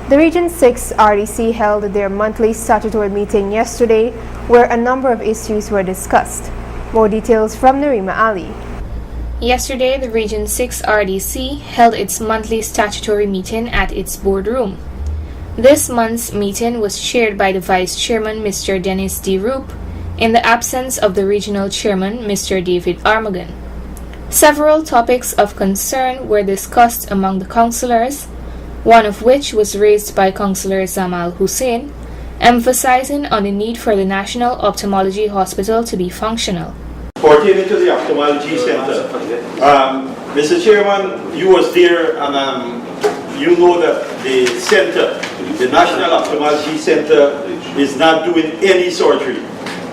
The Region 6 RDC held their monthly statutory meeting yesterday, where a number of issues were discussed. More details from Narima Ali. Yesterday, the Region 6 RDC held its monthly statutory meeting at its boardroom. This month's meeting was chaired by the Vice Chairman, Mr. Dennis D. Roop, in the absence of the Regional Chairman, Mr. David Armagon. Several topics of concern were discussed among the councillors, one of which was raised by Councillor Zamal Hussain, emphasizing on the need for the National Ophthalmology Hospital to be functional. Pertaining to the ophthalmology center, Mr. Chairman, you was there, and you know that the center, the National Ophthalmology Center, is not doing any surgery.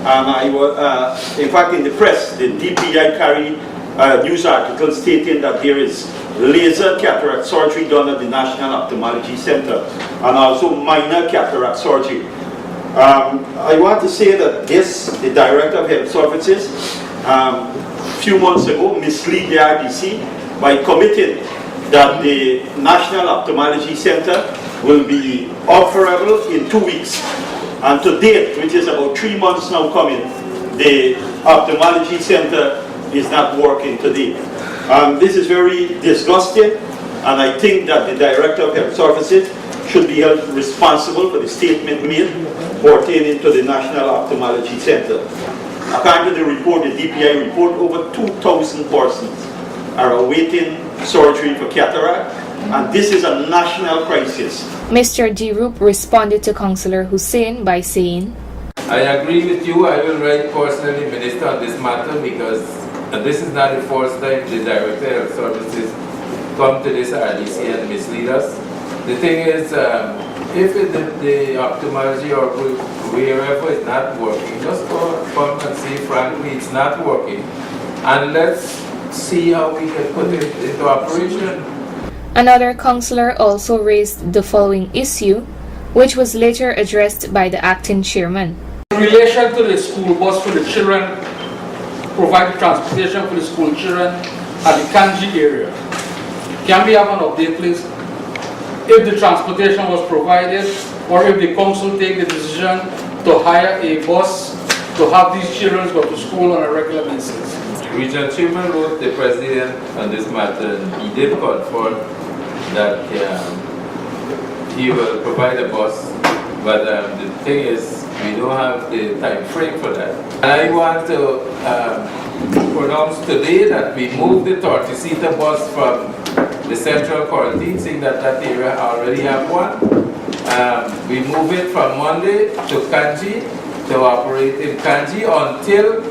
I was, in fact, in the press, the DPI carried a news article stating that there is laser cataract surgery done at the National Ophthalmology Center, and also minor cataract surgery. I want to say that the Director of Health Services, a few months ago, misled the RDC by committing that the National Ophthalmology Center will be operable in 2 weeks. And to date, which is about 3 months now coming, the ophthalmology center is not working today. This is very disgusting, and I think that the Director of Health Services should be held responsible for the statement made pertaining to the National Ophthalmology Center. According to the report, the DPI report, over 2,000 persons are awaiting surgery for cataract, and this is a national crisis. Mr. D. Roop responded to Councillor Hussain by saying, I agree with you. I will write personally, Minister, on this matter, because this is not the first time the Director of Services come to this RDC and mislead us. The thing is, if the ophthalmology or wherever is not working, just come and say frankly it's not working, and let's see how we can put it into operation. Another councillor also raised the following issue, which was later addressed by the acting chairman. In relation to the school bus for the children, provide transportation for the school children at the Kanji area. Can we have an update, please? If the transportation was provided, or if the council take the decision to hire a bus to have these children go to school on a regular basis. Regional Chairman wrote the President on this matter, and he did confirm that he will provide a bus, but the thing is, we don't have the time frame for that. And I want to pronounce today that we moved the 30-seater bus from the central quarantine, seeing that area already have one. We move it from Monday to Kanji to operate in Kanji until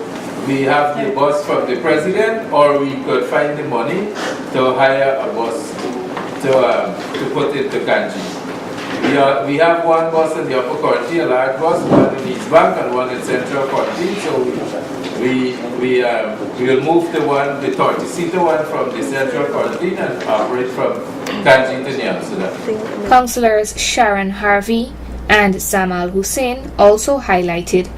we have the bus from the President, or we could find the money to hire a bus to put it to Kanji. We have one bus in the upper quarantine, a large bus, one in East Bank and one in central quarantine, so we will move the 30-seater one from the central quarantine and operate from Kanji to Niamsuda. Councillors Sharon Harvey and Zamal Hussain also highlighted.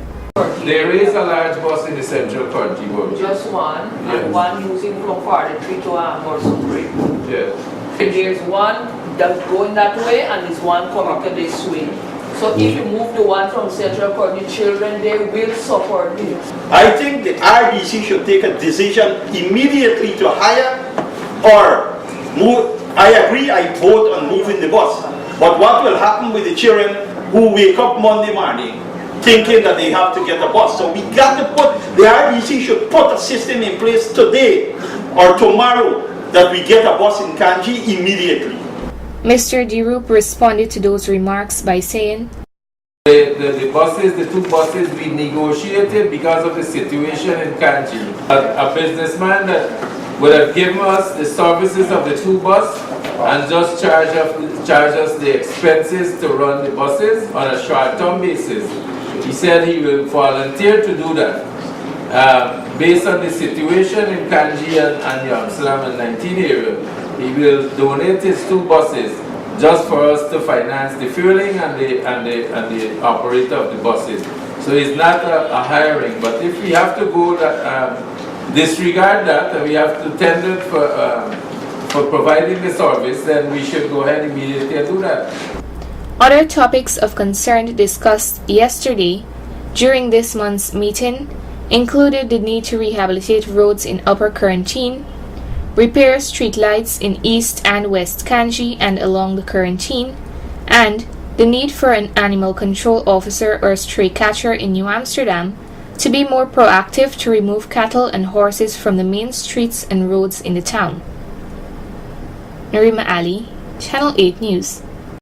There is a large bus in the central quarantine. Just one, yes. And one using from Pardetry to Morrisonbury. Yes. There's one that's going that way, and there's one coming to this way. So if you move the one from central quarantine, children, they will suffer this. I think the RDC should take a decision immediately to hire or move. I agree, I vote on moving the bus. But what will happen with the children who wake up Monday morning thinking that they have to get a bus? So we got to the RDC should put a system in place today or tomorrow that we get a bus in Kanji immediately. Mr. D. Roop responded to those remarks by saying, the buses, the two buses we negotiated because of the situation in Kanji. A businessman that would have given us the services of the two buses and just charge us the expenses to run the buses on a short-term basis. He said he will volunteer to do that. Based on the situation in Kanji and Yamslam and 19 area, he will donate his two buses just for us to finance the fueling and the operator of the buses. So it's not a hiring, but if we have to go disregard that and we have to tender for providing the service, then we should go ahead immediately and do that. Other topics of concern discussed yesterday during this month's meeting included the need to rehabilitate roads in Upper Quarantine, repair streetlights in East and West Kanji and along the Quarantine, and the need for an animal control officer or stray catcher in New Amsterdam to be more proactive to remove cattle and horses from the main streets and roads in the town. Narima Ali, Channel 8 News.